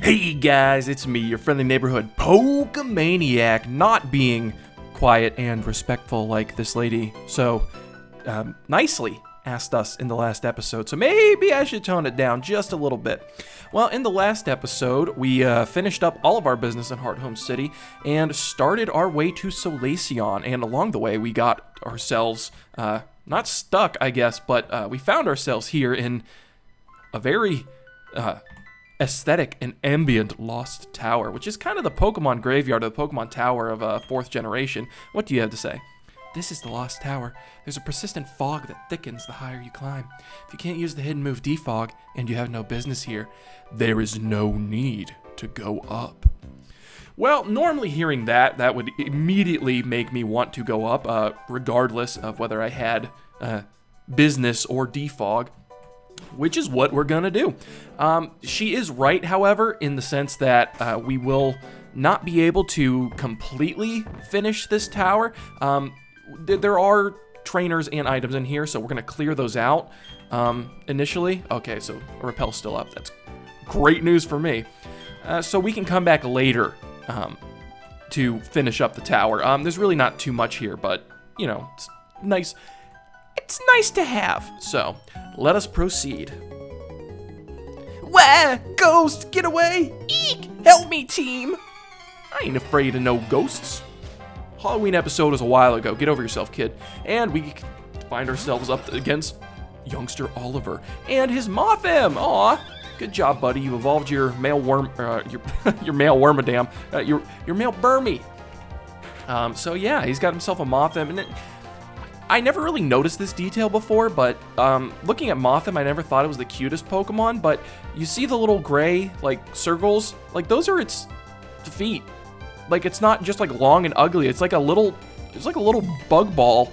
Hey guys, it's me, your friendly neighborhood Pokemaniac, not being quiet and respectful like this lady so nicely asked us in the last episode, so maybe I should tone it down just a little bit. Well, in the last episode, we finished up all of our business in Hearthome City and started our way to Solaceon, and along the way we got ourselves, not stuck I guess, but we found ourselves here in a very aesthetic and ambient lost tower, which is kind of the Pokemon graveyard or the Pokemon tower of 4th generation. What do you have to say? This is the lost tower. There's a persistent fog that thickens the higher you climb. If you can't use the hidden move defog and you have no business here, there is no need to go up. Well, normally hearing that would immediately make me want to go up, regardless of whether I had business or defog, which is what we're gonna do. She is right, however, in the sense that we will not be able to completely finish this tower. There are trainers and items in here, so we're gonna clear those out initially. Okay, so Repel's still up. That's great news for me. So we can come back later to finish up the tower. There's really not too much here, but, you know, it's nice. It's nice to have. So, let us proceed. Wah! Ghost, get away! Eek! Help me, team! I ain't afraid of no ghosts. Halloween episode was a while ago. Get over yourself, kid. And we find ourselves up against youngster Oliver and his Mothim. Aw, good job, buddy. You evolved your male worm, your male wormadam, your male Burmy. So yeah, he's got himself a Mothim, and I never really noticed this detail before, but looking at Mothim, I never thought it was the cutest Pokemon, but you see the little gray, like, circles? Like, those are its feet. Like, it's not just, like, long and ugly. It's like a little bug ball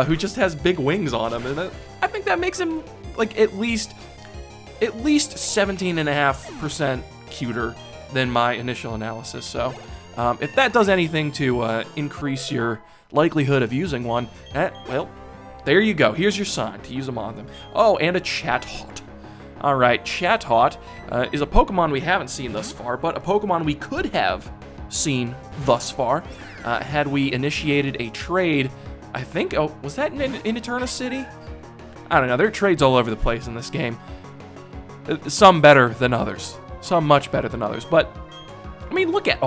who just has big wings on him, and I think that makes him, like, at least 17.5% cuter than my initial analysis. So, if that does anything to increase your likelihood of using one, well, there you go. Here's your sign to use them on them. Oh, and a Chatot. Alright, Chatot is a Pokemon we haven't seen thus far, but a Pokemon we could have seen thus far had we initiated a trade. I think, oh, was that in Eterna City? I don't know, there are trades all over the place in this game. Some better than others. Some much better than others, but, I mean, look at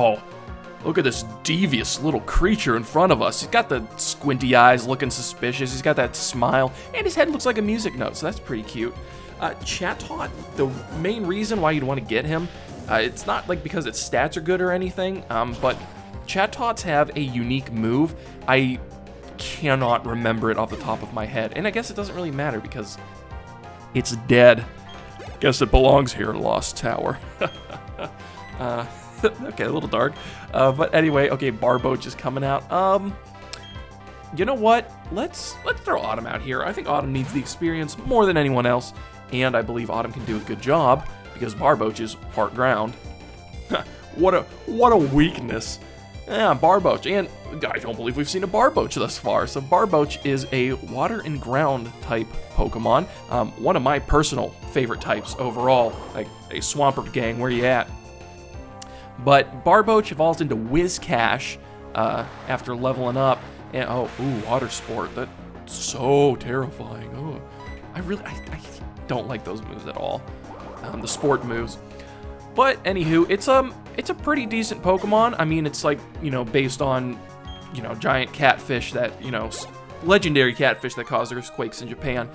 this devious little creature in front of us. He's got the squinty eyes looking suspicious. He's got that smile, and his head looks like a music note, so that's pretty cute. Chatot, the main reason why you'd want to get him, it's not like because its stats are good or anything, but Chatots have a unique move. I cannot remember it off the top of my head, and I guess it doesn't really matter because it's dead. Guess it belongs here in Lost Tower. Okay, a little dark. But anyway, okay, Barboach is coming out. You know what? Let's throw Autumn out here. I think Autumn needs the experience more than anyone else, and I believe Autumn can do a good job because Barboach is part ground. What a weakness. Yeah, Barboach, and I don't believe we've seen a Barboach thus far. So Barboach is a water and ground type Pokemon. One of my personal favorite types overall. Like, a Swampert gang, where you at? But Barboach evolves into Whiscash after leveling up. And Water Sport. That's so terrifying. Oh, I don't like those moves at all. The sport moves. But anywho, it's a pretty decent Pokemon. I mean, it's like, you know, based on, you know, giant catfish that, you know, legendary catfish that cause earthquakes in Japan.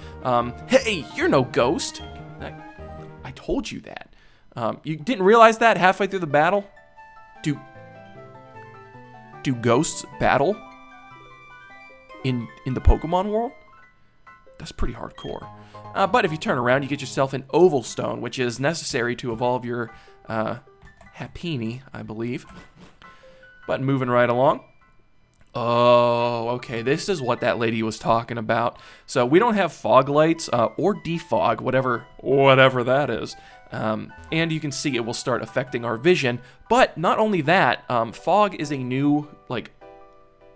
Hey, you're no ghost. I told you that. You didn't realize that halfway through the battle? Do ghosts battle in the Pokemon world? That's pretty hardcore. But if you turn around, you get yourself an Oval Stone, which is necessary to evolve your Happiny, I believe. But moving right along. Oh, okay, this is what that lady was talking about. So we don't have fog lights or defog, whatever that is. And you can see it will start affecting our vision. But not only that, fog is a new, like,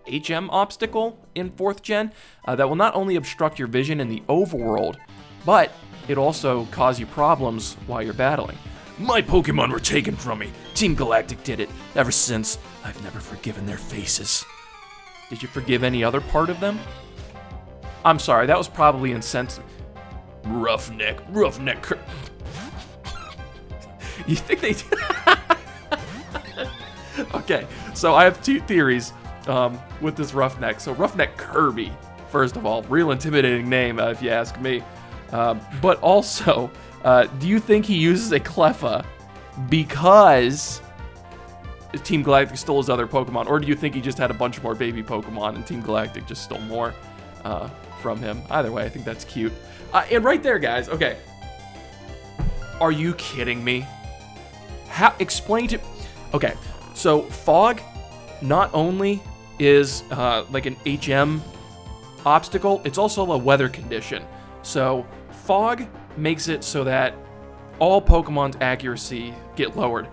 HM obstacle in 4th gen that will not only obstruct your vision in the overworld, but it also cause you problems while you're battling. My Pokemon were taken from me. Team Galactic did it. Ever since, I've never forgiven their faces. Did you forgive any other part of them? I'm sorry, that was probably insensitive. Roughneck. You think they did? Okay, so I have two theories with this Roughneck. So Roughneck Kirby, first of all, real intimidating name if you ask me. But also, do you think he uses a Cleffa because Team Galactic stole his other Pokemon? Or do you think he just had a bunch more baby Pokemon and Team Galactic just stole more from him? Either way, I think that's cute. And right there, guys, okay. Are you kidding me? Explain to... Okay, so Fog not only is like an HM obstacle, it's also a weather condition. So Fog makes it so that all Pokemon's accuracy get lowered.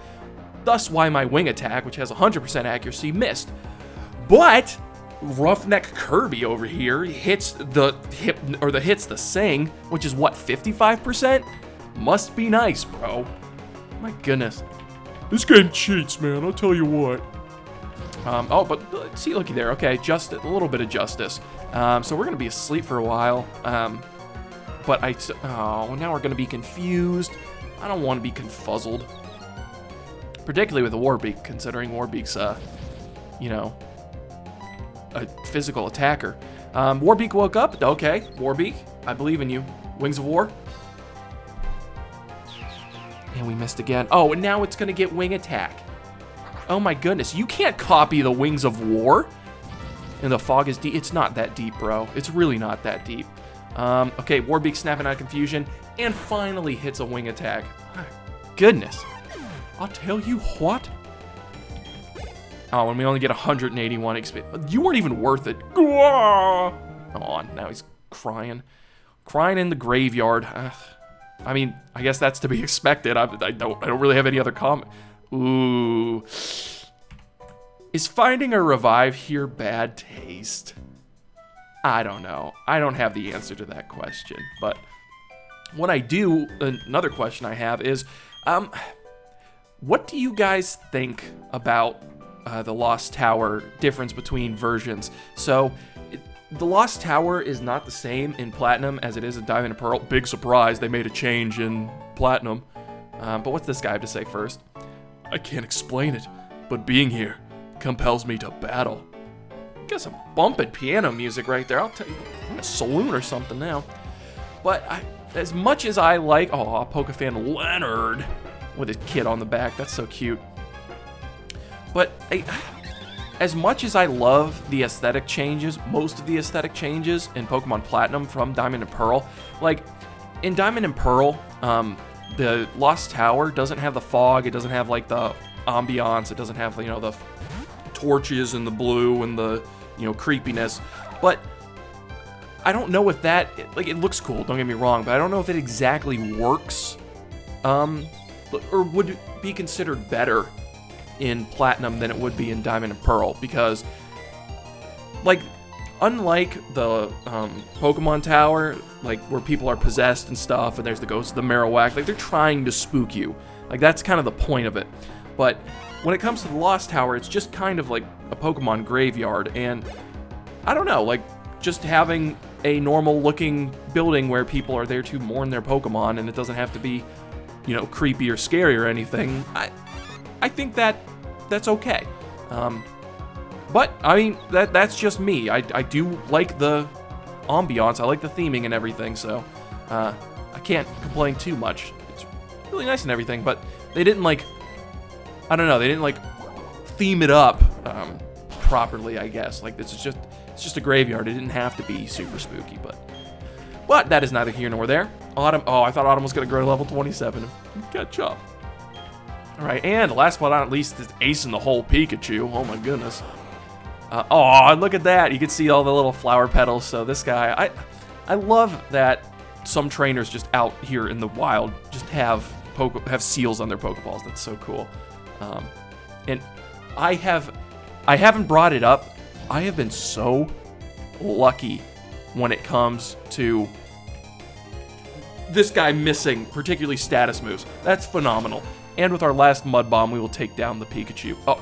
Thus why my wing attack, which has 100% accuracy, missed. But Roughneck Kirby over here hits the Sing, which is what, 55%? Must be nice, bro. My goodness. This game cheats, man, I'll tell you what. Oh, but see, looky there. Okay, just a little bit of justice. So we're gonna be asleep for a while. But now we're gonna be confused. I don't want to be confuzzled. Particularly with a Warbeak, considering Warbeak's, you know, a physical attacker. Warbeak woke up. Okay, Warbeak, I believe in you. Wings of War. And we missed again. Oh, and now it's gonna get Wing Attack. Oh my goodness, you can't copy the Wings of War. And the Fog is deep. It's not that deep, bro. It's really not that deep. Okay, Warbeak snapping out of confusion and finally hits a Wing Attack. Goodness. I'll tell you what. Oh, and we only get 181 XP. You weren't even worth it. Oh, now he's crying. Crying in the graveyard. I mean, I guess that's to be expected. I don't really have any other comment. Ooh. Is finding a revive here bad taste? I don't know. I don't have the answer to that question. But what I do, another question I have is, what do you guys think about the Lost Tower difference between versions? So, the Lost Tower is not the same in Platinum as it is in Diamond and Pearl. Big surprise, they made a change in Platinum. But what's this guy have to say first? I can't explain it, but being here compels me to battle. Got some bumping piano music right there. I'll tell you, I'm in a saloon or something now. But as much as I like, oh, Pokefan Leonard with his kid on the back, that's so cute. But as much as I love the aesthetic changes, most of the aesthetic changes in Pokemon Platinum from Diamond and Pearl, like in Diamond and Pearl, the Lost Tower doesn't have the fog, it doesn't have like the ambiance, it doesn't have, you know, the torches and the blue and the, you know, creepiness. But I don't know if that, like, it looks cool, don't get me wrong, but I don't know if it exactly works, or would be considered better in Platinum than it would be in Diamond and Pearl, because, like, unlike the Pokemon Tower, like, where people are possessed and stuff, and there's the ghost of the Marowak, like, they're trying to spook you. Like, that's kind of the point of it. But when it comes to the Lost Tower, it's just kind of like a Pokemon graveyard, and I don't know, like, just having a normal-looking building where people are there to mourn their Pokemon, and it doesn't have to be, you know, creepy or scary or anything, I think that's okay. But, I mean, that's just me. I do like the ambiance, I like the theming and everything, so I can't complain too much. It's really nice and everything, but they didn't, like, I don't know, they didn't, like, theme it up properly, I guess. Like, it's just a graveyard. It didn't have to be super spooky, but that is neither here nor there. Autumn, oh, I thought Autumn was going to grow to level 27 and catch up. Alright, and last but not least is Ace in the Hole Pikachu. Oh my goodness. Oh, look at that. You can see all the little flower petals. So this guy, I love that some trainers just out here in the wild just have seals on their Pokeballs. That's so cool. And I haven't brought it up. I have been so lucky when it comes to this guy missing particularly status moves. That's phenomenal. And with our last Mud Bomb, we will take down the Pikachu. Oh,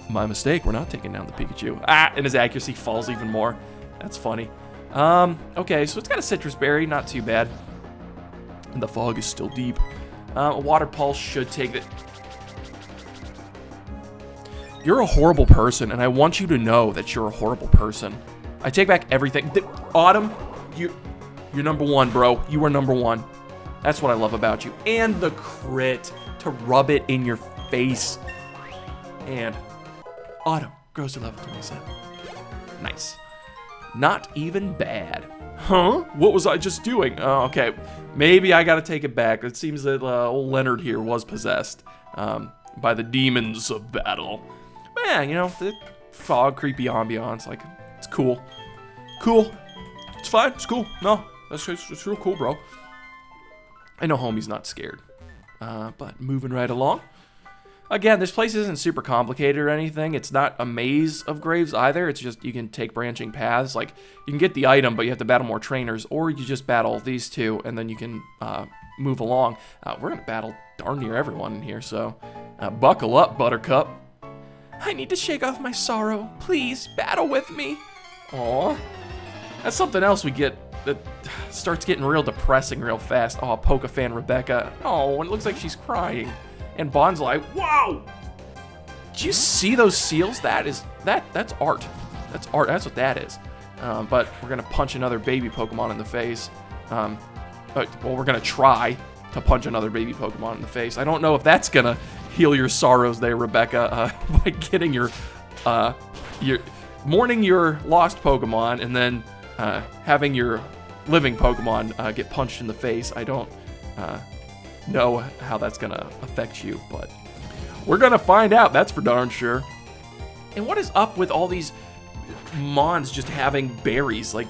my mistake. We're not taking down the Pikachu. Ah, and his accuracy falls even more. That's funny. Okay, so it's got a Citrus Berry. Not too bad. And the fog is still deep. A Water Pulse should take it. You're a horrible person, and I want you to know that you're a horrible person. I take back everything. Autumn, you're number one, bro. You are number one. That's what I love about you. And the crit to rub it in your face. And Autumn grows to level 27. Nice. Not even bad. Huh? What was I just doing? Okay. Maybe I gotta take it back. It seems that old Leonard here was possessed by the demons of battle. But yeah, you know, the fog, creepy ambiance, like, it's cool. Cool. It's fine. It's cool. No, it's real cool, bro. I know homie's not scared. But moving right along. Again, this place isn't super complicated or anything. It's not a maze of graves either. It's just you can take branching paths. Like, you can get the item, but you have to battle more trainers. Or you just battle these two, and then you can move along. We're going to battle darn near everyone in here, so buckle up, Buttercup. I need to shake off my sorrow. Please, battle with me. Aw. That's something else we get that starts getting real depressing real fast. Oh, Poke-Fan Rebecca. Oh, and it looks like she's crying. And Bond's like, whoa! Did you see those seals? That's art. That's art. That's what that is. But we're gonna punch another baby Pokemon in the face. Well, we're gonna try to punch another baby Pokemon in the face. I don't know if that's gonna heal your sorrows there, Rebecca, by getting your mourning your lost Pokemon and then having your living Pokemon get punched in the face. I don't know how that's gonna affect you, but we're gonna find out, that's for darn sure. And what is up with all these Mons just having berries? Like,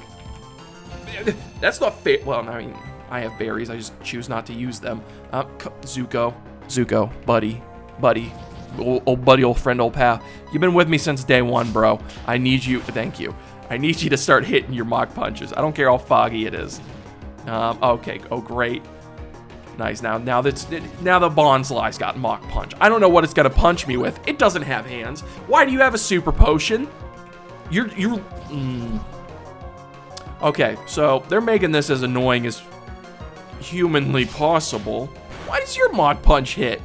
that's not fair. Well, I mean, I have berries, I just choose not to use them. Zuko, buddy, old friend, old pal. You've been with me since day one, bro. I need you, thank you. I need you to start hitting your Mach Punches. I don't care how foggy it is. Okay, oh great. Nice. Now the Bonsly's got Mach Punch. I don't know what it's gonna punch me with. It doesn't have hands. Why do you have a Super Potion? Okay, so they're making this as annoying as humanly possible. Why does your Mach Punch hit?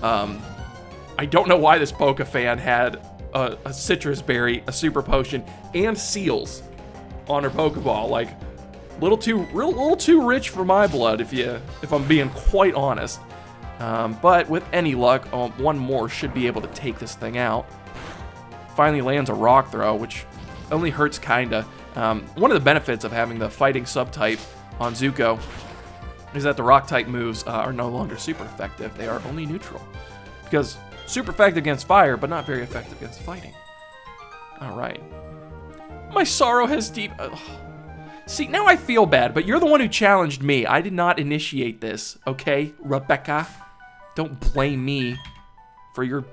I don't know why this Poke-Fan had a Citrus Berry, a Super Potion, and Seals on her Pokeball. Like, little too rich for my blood, if I'm being quite honest. But with any luck, one more should be able to take this thing out. Finally lands a Rock Throw, which only hurts kinda. One of the benefits of having the fighting subtype on Zuko is that the rock type moves are no longer super effective. They are only neutral. Because super effective against fire, but not very effective against fighting. Alright. My sorrow has deep... See, now I feel bad, but you're the one who challenged me. I did not initiate this, okay, Rebecca? Don't blame me for your...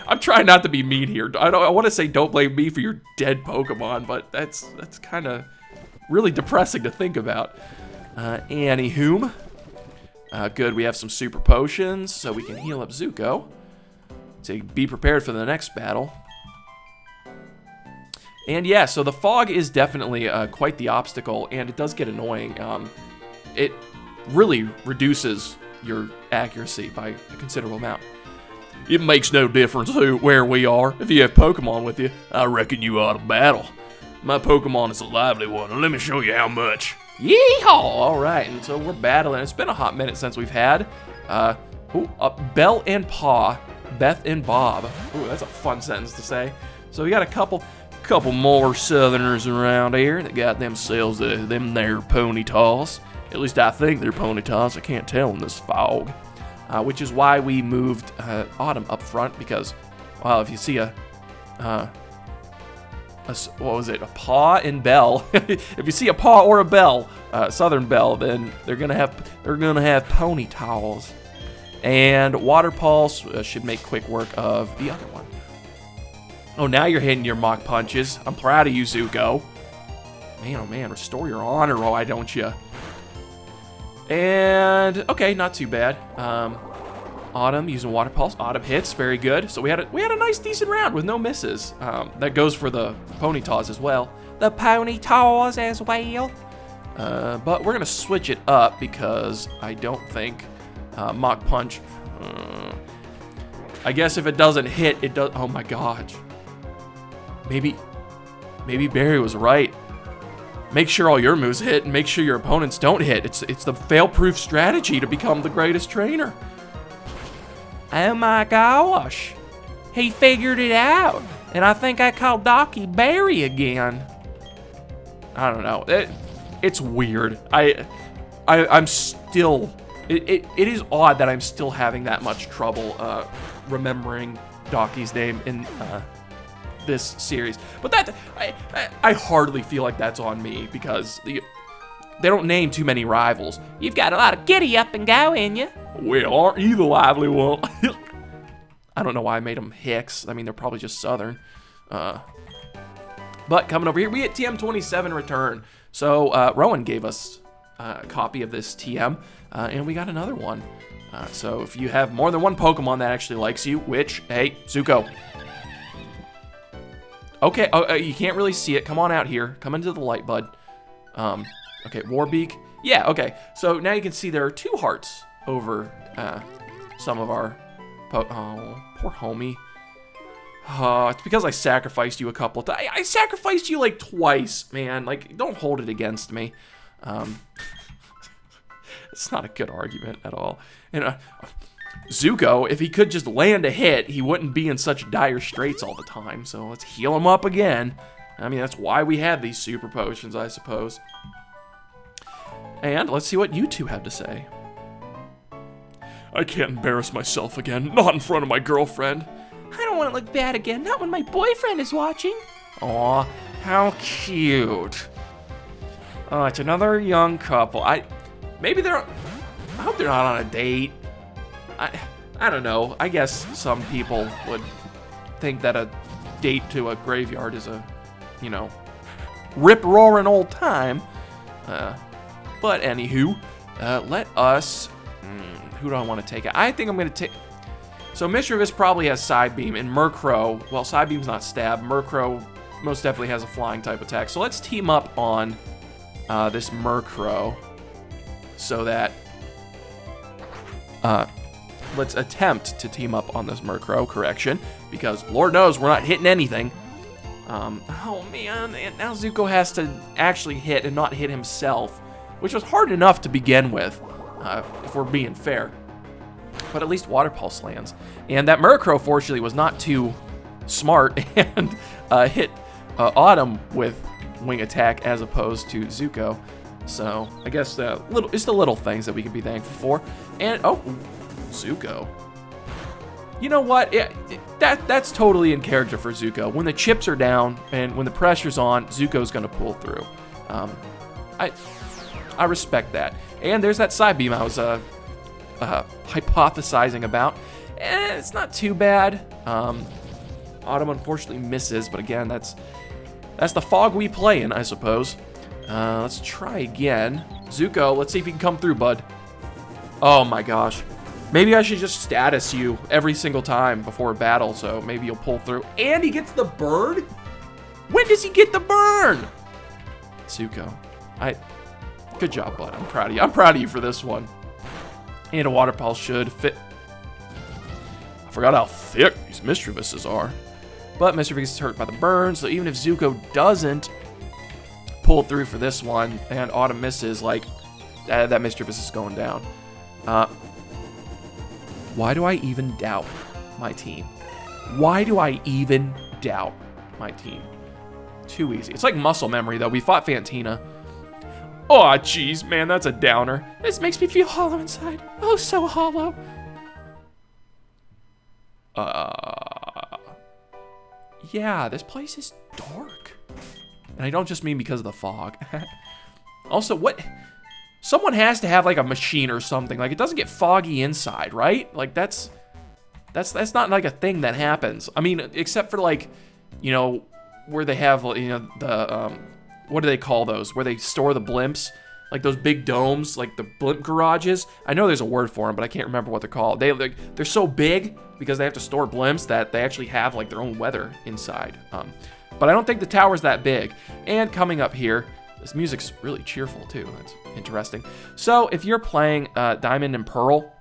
I'm trying not to be mean here. I want to say don't blame me for your dead Pokemon, but that's kind of really depressing to think about. Anywho, good, we have some Super Potions, so we can heal up Zuko. So be prepared for the next battle. And yeah, so the fog is definitely quite the obstacle, and it does get annoying. It really reduces your accuracy by a considerable amount. It makes no difference where we are. If you have Pokemon with you, I reckon you ought to battle. My Pokemon is a lively one, and let me show you how much. Yeehaw! Alright, and so we're battling. It's been a hot minute since we've had Belle and Pa, Beth and Bob. Ooh, that's a fun sentence to say. So we got a couple more Southerners around here that got themselves them there ponytails. At least I think they're ponytails. I can't tell in this fog. Which is why we moved Autumn up front, because, well, if you see a paw and bell, if you see a paw or a bell, Southern Belle, then they're gonna have ponytails. And Water Pulse should make quick work of the other one. Oh, now you're hitting your Mach Punches. I'm proud of you, Zuko. Man, oh man, restore your honor, why don't you? And, okay, not too bad. Autumn using Water Pulse. Autumn hits, very good. So we had a nice, decent round with no misses. That goes for the Ponytaws as well. The Ponytaws as well. But we're gonna switch it up because I don't think Mach Punch. I guess if it doesn't hit, it does. Oh my gosh. Maybe Barry was right. Make sure all your moves hit and make sure your opponents don't hit. It's the fail-proof strategy to become the greatest trainer. Oh my gosh. He figured it out. And I think I called Docky Barry again. I don't know. It's weird. I'm still... It is odd that I'm still having that much trouble remembering Docky's name in this series. But that... I hardly feel like that's on me because they don't name too many rivals. You've got a lot of giddy up and go in you. Well, aren't you the lively one? I don't know why I made them Hicks. I mean, they're probably just Southern. But coming over here, we get TM27 return. So Rowan gave us a copy of this TM, and we got another one. So if you have more than one Pokemon that actually likes you, which, hey, Zuko. Okay, you can't really see it. Come on out here. Come into the light, bud. Okay, Warbeak. Yeah, okay. So now you can see there are 2 hearts over some of our... Oh, poor homie. It's because I sacrificed you a couple of times. I sacrificed you like twice, man. Like, don't hold it against me. It's not a good argument at all. And Zuko, if he could just land a hit, he wouldn't be in such dire straits all the time. So let's heal him up again. I mean, that's why we have these super potions, I suppose. And let's see what you two have to say. I can't embarrass myself again. Not in front of my girlfriend. I don't want to look bad again. Not when my boyfriend is watching. Aw, how cute. Oh, it's another young couple. I hope they're not on a date. I don't know. I guess some people would think that a date to a graveyard is a, you know, rip-roaring old time. But anywho, let us... who do I want to take it? I think I'm going to take... So Mischievous probably has Side Beam, and Murkrow... Well, Side Beam's not Stab. Murkrow most definitely has a Flying type attack. So let's team up on this Murkrow so that... let's attempt to team up on this Murkrow, correction, because Lord knows we're not hitting anything. Oh man, and now Zuko has to actually hit and not hit himself, which was hard enough to begin with, if we're being fair. But at least Water Pulse lands. And that Murkrow, fortunately, was not too smart and hit Autumn with Wing Attack as opposed to Zuko. So I guess it's the little things that we can be thankful for. And, oh, Zuko. You know what? That's totally in character for Zuko. When the chips are down and when the pressure's on, Zuko's going to pull through. I respect that. And there's that Side Beam I was hypothesizing about. It's not too bad. Autumn unfortunately misses, but again, that's the fog we play in, I suppose. Let's try again. Zuko, let's see if you can come through, bud. Oh my gosh. Maybe I should just status you every single time before a battle, so maybe you'll pull through. And he gets the burn? When does he get the burn? Zuko, good job, bud. I'm proud of you. I'm proud of you for this one. And a Water Pulse should fit. I forgot how thick these Mischievouses are. But Mischievous is hurt by the burn, so even if Zuko doesn't pull through for this one, and Autumn misses, like, that Mischievous is going down. Why do I even doubt my team? Why do I even doubt my team? Too easy. It's like muscle memory, though. We fought Fantina. Oh, jeez, man, that's a downer. This makes me feel hollow inside. Oh, so hollow. Yeah, this place is dark. And I don't just mean because of the fog. Also, what? Someone has to have like a machine or something. Like, it doesn't get foggy inside, right? Like, that's not like a thing that happens. I mean, except for like, you know, where they have, you know, what do they call those? Where they store the blimps? Like those big domes, like the blimp garages. I know there's a word for them, but I can't remember what they're called. They're so big because they have to store blimps that they actually have like their own weather inside. But I don't think the tower's that big. And coming up here, this music's really cheerful too. That's interesting. So if you're playing Diamond and Pearl,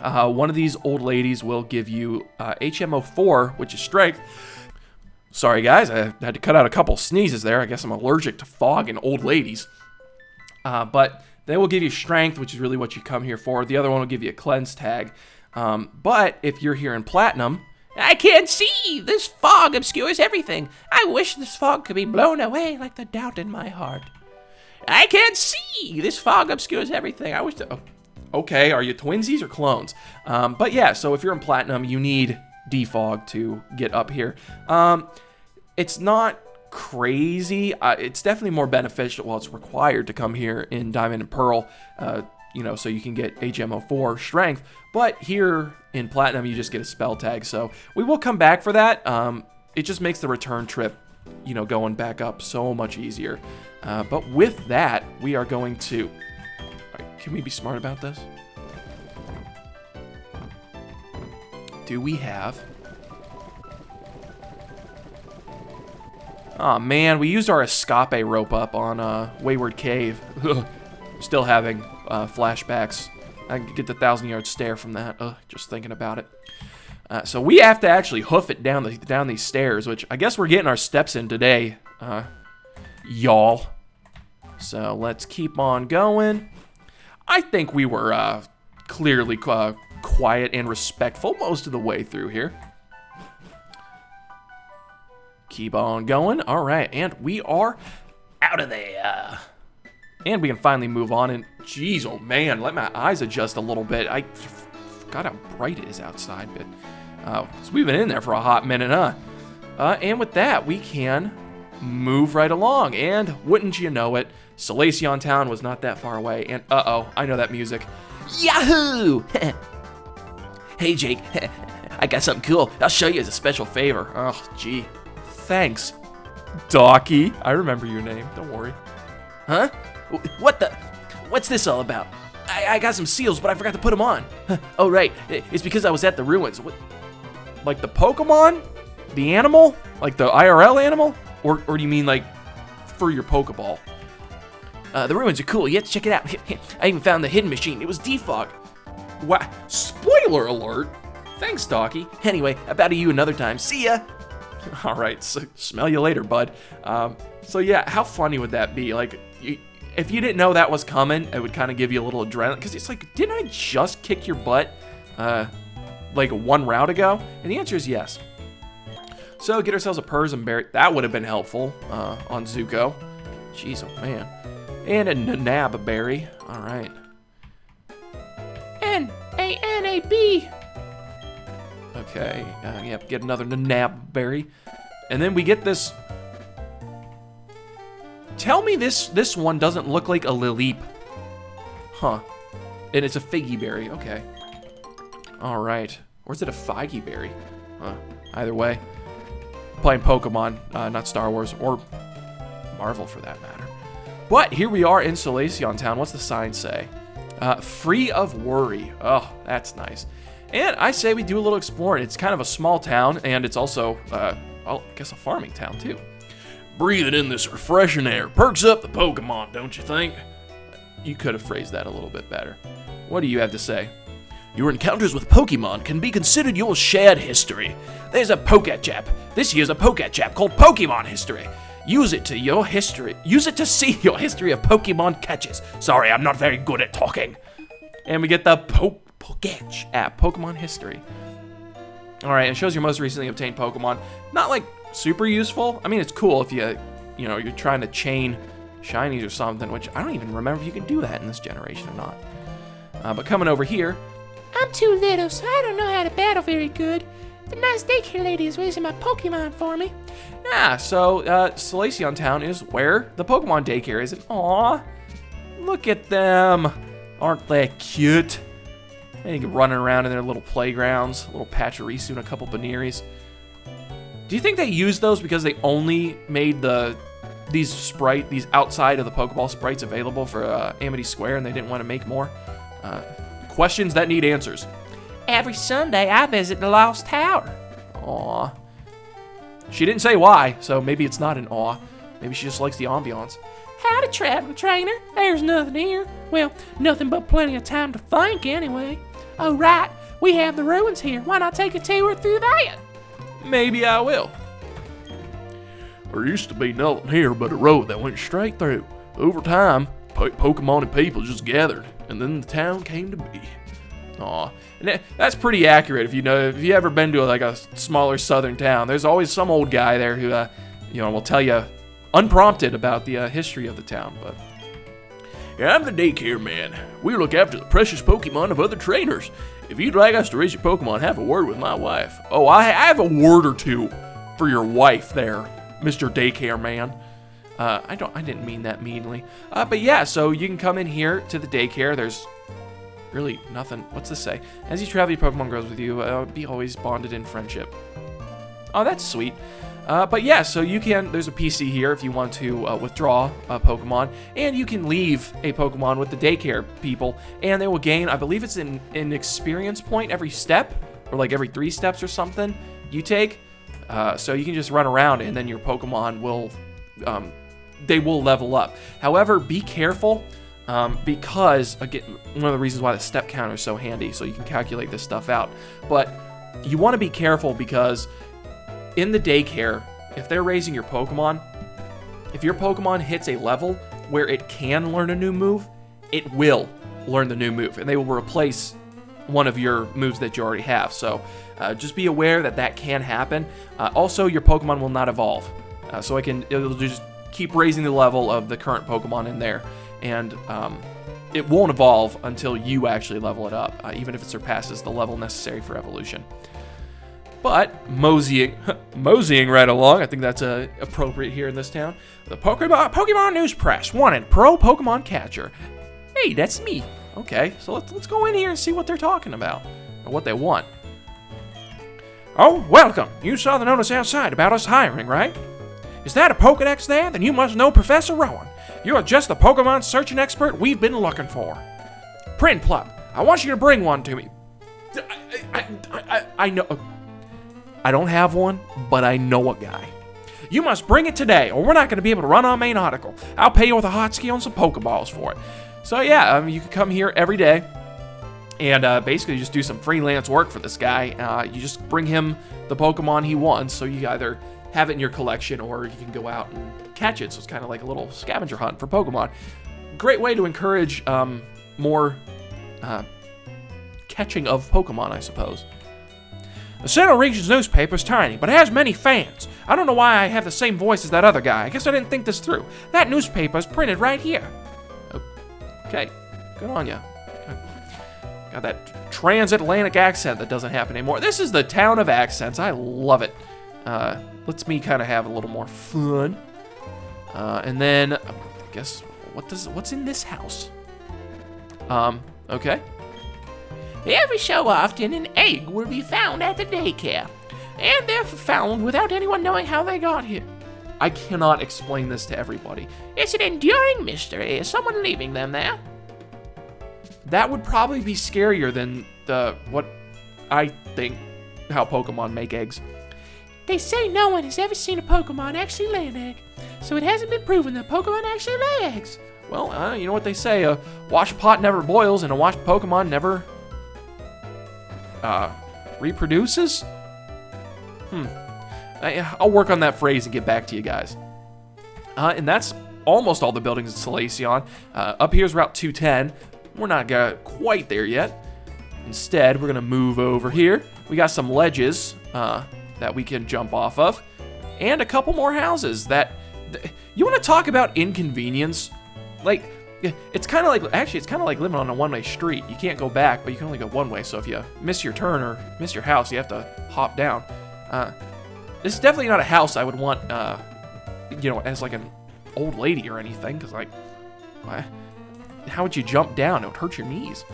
one of these old ladies will give you HMO4, which is strength. Sorry guys, I had to cut out a couple sneezes there. I guess I'm allergic to fog and old ladies. But they will give you strength, which is really what you come here for. The other one will give you a cleanse tag. But if you're here in Platinum, I can't see! This fog obscures everything. I wish this fog could be blown away like the doubt in my heart. I can't see! This fog obscures everything. I wish to... Oh, okay, are you twinsies or clones? But yeah, so if you're in Platinum, you need defog to get up here. It's not crazy. It's definitely more beneficial. Well, it's required to come here in Diamond and Pearl, so you can get HMO4 strength. But here in Platinum, you just get a spell tag. So we will come back for that. It just makes the return trip, going back up so much easier. But with that, we are going to... Can we be smart about this? Do we have... Oh man, we used our escape rope up on Wayward Cave. Still having flashbacks. I can get the 1,000-yard stare from that. Just thinking about it. So we have to actually hoof it down these stairs, which I guess we're getting our steps in today, y'all. So let's keep on going. I think we were clearly quiet and respectful most of the way through here. Keep on going. All right, and we are out of there. And we can finally move on. And geez, oh man, let my eyes adjust a little bit. I forgot how bright it is outside, but so we've been in there for a hot minute, huh? And with that, we can move right along. And wouldn't you know it, Solaceon Town was not that far away. And I know that music. Yahoo! Hey Jake, I got something cool. I'll show you as a special favor. Oh, gee. Thanks, Docky. I remember your name. Don't worry. Huh? What's this all about? I got some seals, but I forgot to put them on. Oh, right. It's because I was at the ruins. What? Like the Pokemon? The animal? Like the IRL animal? Or do you mean like for your Pokeball? The ruins are cool. You have to check it out. I even found the hidden machine. It was defog. What? Spoiler alert. Thanks, Docky. Anyway, I'll bow to you another time. See ya. All right, so smell you later, bud. So yeah, how funny would that be? Like, if you didn't know that was coming, it would kind of give you a little adrenaline. Because it's like, didn't I just kick your butt like one round ago? And the answer is yes. So get ourselves a Persian berry. That would have been helpful on Zuko. Jeez, oh man. And a Nanab berry. All right. N-A-N-A-B. Okay, yep, get another Nanab berry. And then we get this... Tell me this one doesn't look like a Lilip. Huh. And it's a Figgy berry, okay. Alright. Or is it a Figgy berry? Huh. Either way. Playing Pokemon, not Star Wars, or Marvel for that matter. But here we are in Solaceon Town. What's the sign say? Free of worry. Oh, that's nice. And I say we do a little exploring. It's kind of a small town, and it's also, I guess a farming town, too. Breathing in this refreshing air perks up the Pokemon, don't you think? You could have phrased that a little bit better. What do you have to say? Your encounters with Pokemon can be considered your shared history. There's a Pokechap. This year's a Pokechap called Pokemon History. Use it to see your history of Pokemon catches. Sorry, I'm not very good at talking. And we get the Pokech app, Pokemon History. Alright, it shows your most recently obtained Pokemon. Not like super useful. I mean, it's cool if you're trying to chain shinies or something, which I don't even remember if you can do that in this generation or not. But coming over here. I'm too little, so I don't know how to battle very good. The nice daycare lady is raising my Pokemon for me. So Solaceon Town is where the Pokemon daycare is. And aw, look at them. Aren't they cute? They running around in their little playgrounds. A little Pachirisu and a couple Baniris. Do you think they used those because they only made the these outside of the Pokeball sprites available for Amity Square, and they didn't want to make more. Questions that need answers. Every Sunday, I visit the Lost Tower. Aw. She didn't say why, so maybe it's not an awe. Maybe she just likes the ambiance. Howdy, traveling trainer. There's nothing here. Well, nothing but plenty of time to think, anyway. Oh, right. We have the ruins here. Why not take a tour through that? Maybe I will. There used to be nothing here but a road that went straight through. Over time, Pokemon and people just gathered, and then the town came to be. Aw, and that's pretty accurate. If you ever been to a smaller southern town, there's always some old guy there who, will tell you unprompted about the history of the town. But yeah, I'm the daycare man. We look after the precious Pokemon of other trainers. If you'd like us to raise your Pokemon, have a word with my wife. oh, I have a word or two for your wife there, Mr. Daycare Man. I didn't mean that meanly. But yeah, so you can come in here to the daycare. There's really nothing. What's this say? As you travel, your Pokemon grows with you. Be always bonded in friendship. Oh, that's sweet. But yeah, so there's a PC here if you want to withdraw a Pokemon, and you can leave a Pokemon with the daycare people, and they will gain, I believe it's an experience point every step, or every 3 steps or something you take. So you can just run around, and then your Pokemon will, they will level up. However, be careful, because, again, one of the reasons why the step counter is so handy, so you can calculate this stuff out. But you want to be careful because in the daycare, if they're raising your Pokemon, if your Pokemon hits a level where it can learn a new move, it will learn the new move, and they will replace one of your moves that you already have. So just be aware that can happen. Also, your Pokemon will not evolve, so it'll just keep raising the level of the current Pokemon in there, and it won't evolve until you actually level it up, even if it surpasses the level necessary for evolution. But moseying right along, I think that's appropriate here in this town. The Pokemon News Press wanted pro Pokemon catcher. Hey, that's me. Okay, so let's go in here and see what they're talking about, or what they want. Oh, welcome. You saw the notice outside about us hiring, right? Is that a Pokedex there? Then you must know Professor Rowan. You are just the Pokemon searching expert we've been looking for. Prinplup, I want you to bring one to me. I know. I don't have one, but I know a guy. You must bring it today, or we're not going to be able to run our main article. I'll pay you with a hotkey and some Pokeballs for it. So yeah, you can come here every day and basically just do some freelance work for this guy. You just bring him the Pokemon he wants, so you either have it in your collection or you can go out and catch it. So it's kind of like a little scavenger hunt for Pokemon. Great way to encourage more catching of Pokemon, I suppose. The Central Region's newspaper is tiny, but it has many fans. I don't know why I have the same voice as that other guy. I guess I didn't think this through. That newspaper is printed right here. Okay, good on ya. Got that transatlantic accent that doesn't happen anymore. This is the town of accents. I love it. Lets me kind of have a little more fun. And then, I guess, what's in this house? Okay. Every so often, an egg will be found at the daycare, and they're found without anyone knowing how they got here. I cannot explain this to everybody. It's an enduring mystery. Is someone leaving them there? That would probably be scarier than what I think how Pokemon make eggs. They say no one has ever seen a Pokemon actually lay an egg, so it hasn't been proven that Pokemon actually lay eggs. Well, you know what they say, a washed pot never boils, and a washed Pokemon never reproduces? I'll work on that phrase and get back to you guys. And that's almost all the buildings in Solaceon. Up here's Route 210. We're not quite there yet. Instead, we're going to move over here. We got some ledges that we can jump off of. And a couple more houses that... You want to talk about inconvenience? Like, it's kind of like living on a one-way street. You can't go back, but you can only go one way. So if you miss your turn or miss your house, you have to hop down. This is definitely not a house I would want, as like an old lady or anything. Because, like, how would you jump down? It would hurt your knees.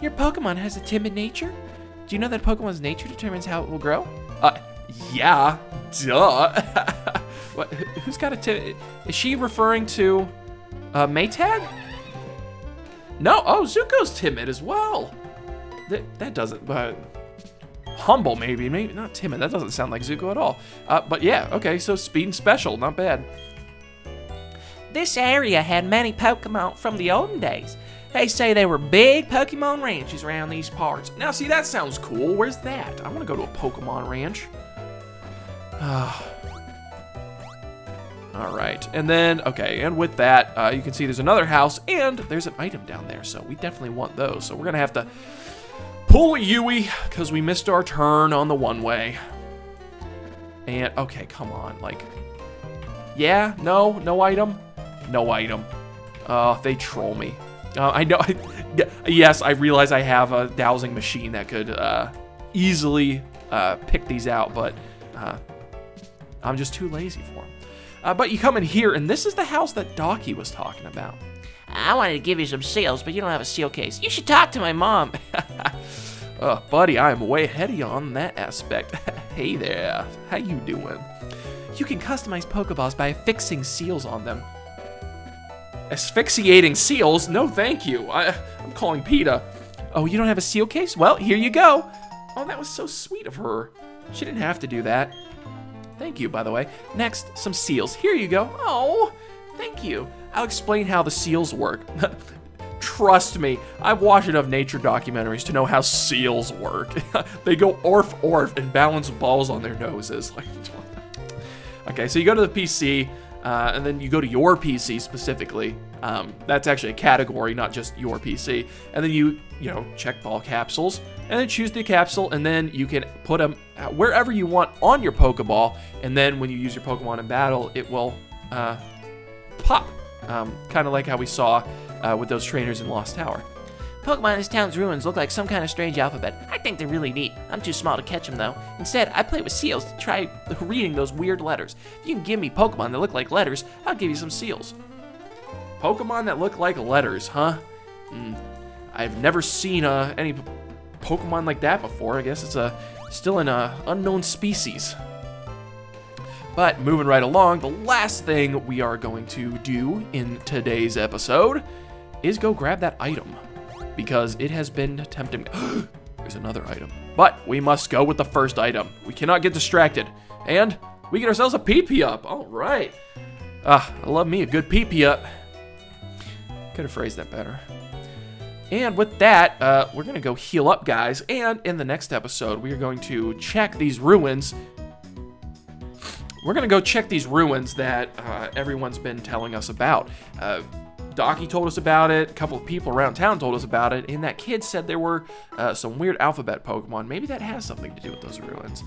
Your Pokemon has a timid nature? Do you know that Pokemon's nature determines how it will grow? Yeah, duh. What? Who's got a Tim? Is she referring to Maytag? No. Oh, Zuko's timid as well. That doesn't. But humble, maybe not timid. That doesn't sound like Zuko at all. But yeah. Okay. So speed and special, not bad. This area had many Pokemon from the olden days. They say there were big Pokemon ranches around these parts. Now, see, that sounds cool. Where's that? I want to go to a Pokemon ranch. All right, and then, okay, and with that, you can see there's another house, and there's an item down there, so we definitely want those. So we're going to have to pull a Yui, because we missed our turn on the one-way. And, okay, come on, like, yeah, no item? No item. They troll me. I know, yes, I realize I have a dowsing machine that could easily pick these out, but I'm just too lazy for them. But you come in here, and this is the house that Docky was talking about. I wanted to give you some seals, but you don't have a seal case. You should talk to my mom. Buddy, I am way ahead of you on that aspect. Hey there, how you doing? You can customize Pokeballs by affixing seals on them. Asphyxiating seals? No, thank you. I'm calling PETA. Oh, you don't have a seal case? Well, here you go. Oh, that was so sweet of her. She didn't have to do that. Thank you, by the way. Next, some seals. Here you go. Oh, thank you. I'll explain how the seals work. Trust me, I've watched enough nature documentaries to know how seals work. They go orf and balance balls on their noses. Okay, so you go to the PC, and then you go to your PC specifically. That's actually a category, not just your PC. And then you check ball capsules, and then choose the capsule, and then you can put them wherever you want on your Pokeball, and then when you use your Pokemon in battle, it will pop. Kind of like how we saw with those trainers in Lost Tower. Pokemon in this town's ruins look like some kind of strange alphabet. I think they're really neat. I'm too small to catch them, though. Instead, I play with seals to try reading those weird letters. If you can give me Pokemon that look like letters, I'll give you some seals. Pokemon that look like letters, huh? I've never seen any Pokemon like that before. I guess it's still an unknown species. But moving right along, the last thing we are going to do in today's episode is go grab that item, because it has been tempting. There's another item. But we must go with the first item. We cannot get distracted. And we get ourselves a PP up. All right. I love me a good PP up. Could have phrased that better. And with that, we're going to go heal up, guys. And in the next episode, we are going to check these ruins. We're going to go check these ruins that everyone's been telling us about. Docky told us about it, a couple of people around town told us about it, and that kid said there were some weird alphabet Pokemon. Maybe that has something to do with those ruins.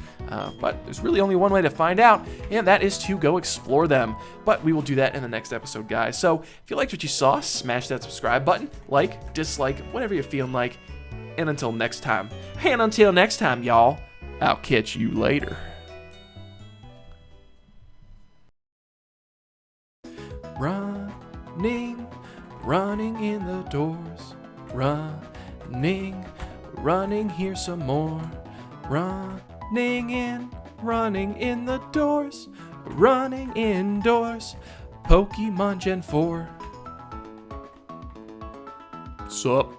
But there's really only one way to find out, and that is to go explore them. But we will do that in the next episode, guys. So if you liked what you saw, smash that subscribe button, like, dislike, whatever you're feeling like. And until next time, y'all, I'll catch you later. Running in the doors, running here some more, running in the doors, running indoors, Pokemon Gen 4. Sup?